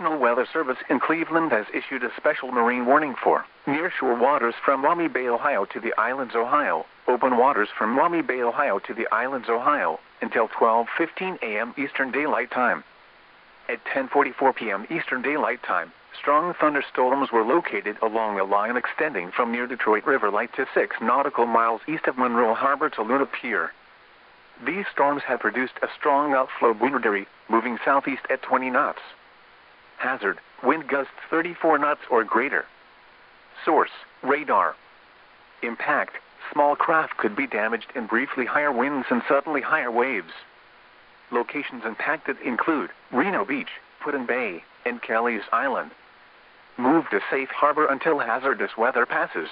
National Weather Service in Cleveland has issued a special marine warning for nearshore waters from Maumee Bay, Ohio to the Islands, Ohio, open waters from Maumee Bay, Ohio to the Islands, Ohio, until 12:15 a.m. Eastern Daylight Time. At 10:44 p.m. Eastern Daylight Time, strong thunderstorms were located along a line extending from near Detroit River Light to 6 nautical miles east of Monroe Harbor to Luna Pier. These storms had produced a strong outflow boundary, moving southeast at 20 knots. Hazard, wind gusts 34 knots or greater. Source, radar. Impact, small craft could be damaged in briefly higher winds and suddenly higher waves. Locations impacted include Reno Beach, Put-in Bay, and Kelly's Island. Move to safe harbor until hazardous weather passes.